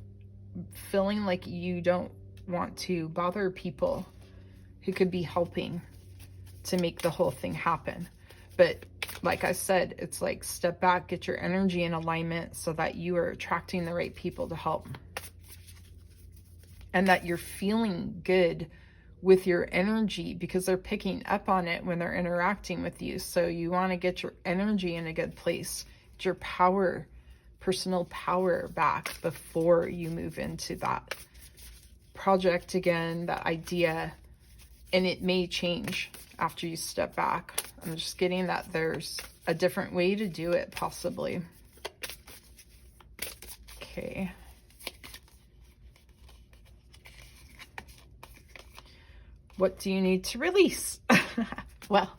feeling like you don't want to bother people who could be helping to make the whole thing happen. But like I said, it's like, step back, get your energy in alignment so that you are attracting the right people to help, and that you're feeling good with your energy, because they're picking up on it when they're interacting with you. So you want to get your energy in a good place, get your power, personal power back before you move into that project again, that idea. And it may change after you step back. I'm just getting that there's a different way to do it, possibly. Okay. What do you need to release? Well,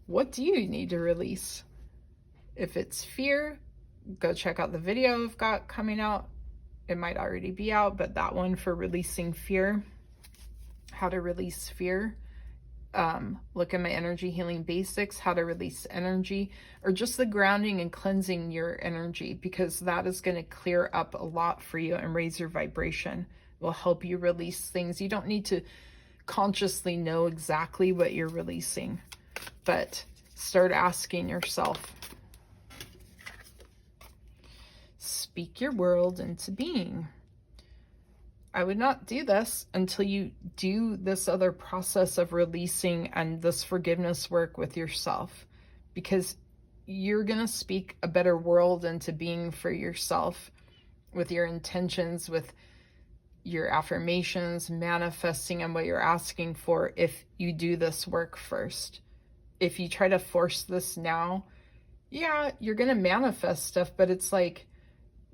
what do you need to release? If it's fear, go check out the video I've got coming out. It might already be out, but that one for releasing fear, how to release fear. Look at my energy healing basics, how to release energy, or just the grounding and cleansing your energy, because that is going to clear up a lot for you and raise your vibration. It will help you release things. You don't need to consciously know exactly what you're releasing, but start asking yourself. Speak your world into being. I would not do this until you do this other process of releasing and this forgiveness work with yourself, because you're going to speak a better world into being for yourself with your intentions, with your affirmations, manifesting, and what you're asking for if you do this work first. If you try to force this now, yeah, you're going to manifest stuff, but it's like,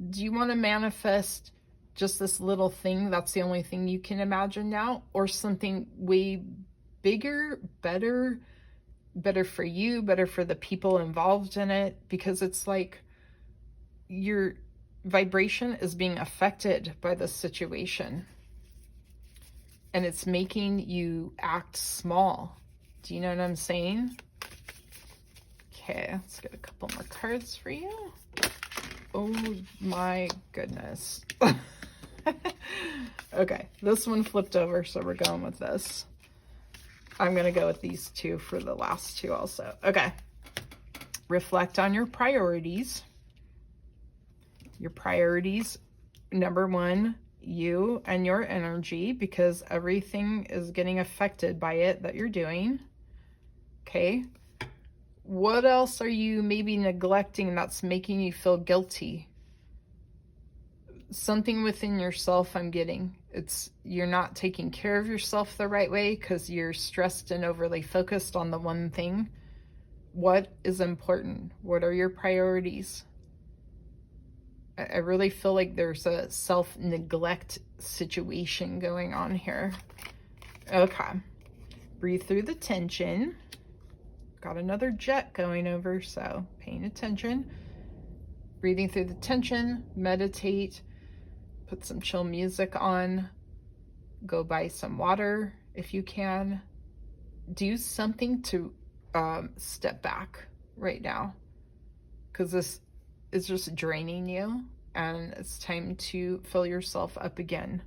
do you want to manifest just this little thing that's the only thing you can imagine now, or something way bigger, better for you, better for the people involved in it? Because it's like your vibration is being affected by this situation, and it's making you act small. Do you know what I'm saying? Okay, let's get a couple more cards for you. Oh my goodness. Okay, this one flipped over, so we're going with this. I'm going to go with these two for the last two also. Okay. Reflect on your priorities. Your priorities, number one, you and your energy, because everything is getting affected by it that you're doing. Okay. What else are you maybe neglecting that's making you feel guilty? Something within yourself, I'm getting. It's you're not taking care of yourself the right way because you're stressed and overly focused on the one thing. What is important? What are your priorities? I really feel like there's a self-neglect situation going on here. Okay. Breathe through the tension. Got another jet going over, so paying attention. Breathing through the tension, meditate, put some chill music on, go buy some water if you can. Do something to step back right now, because this is just draining you, and it's time to fill yourself up again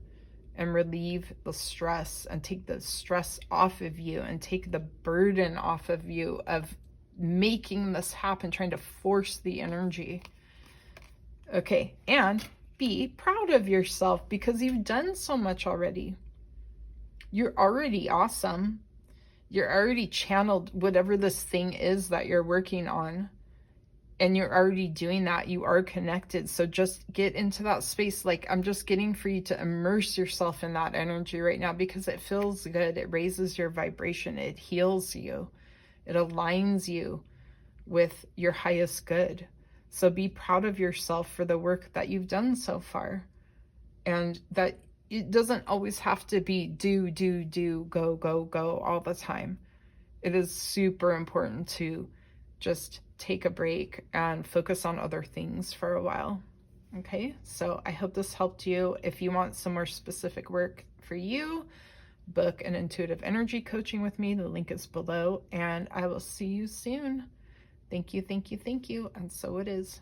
and relieve the stress and take the stress off of you and take the burden off of you of making this happen, trying to force the energy. Okay, and be proud of yourself because you've done so much already. You're already awesome. You're already channeled whatever this thing is that you're working on. And you're already doing that. You are connected. So just get into that space. Like, I'm just getting for you to immerse yourself in that energy right now because it feels good. It raises your vibration. It heals you. It aligns you with your highest good. So be proud of yourself for the work that you've done so far. And that it doesn't always have to be do, go, go, go all the time. It is super important to just take a break and focus on other things for a while. Okay, so I hope this helped you. If you want some more specific work for you, book an intuitive energy coaching with me. The link is below, and I will see you soon. Thank you, thank you, thank you. And so it is.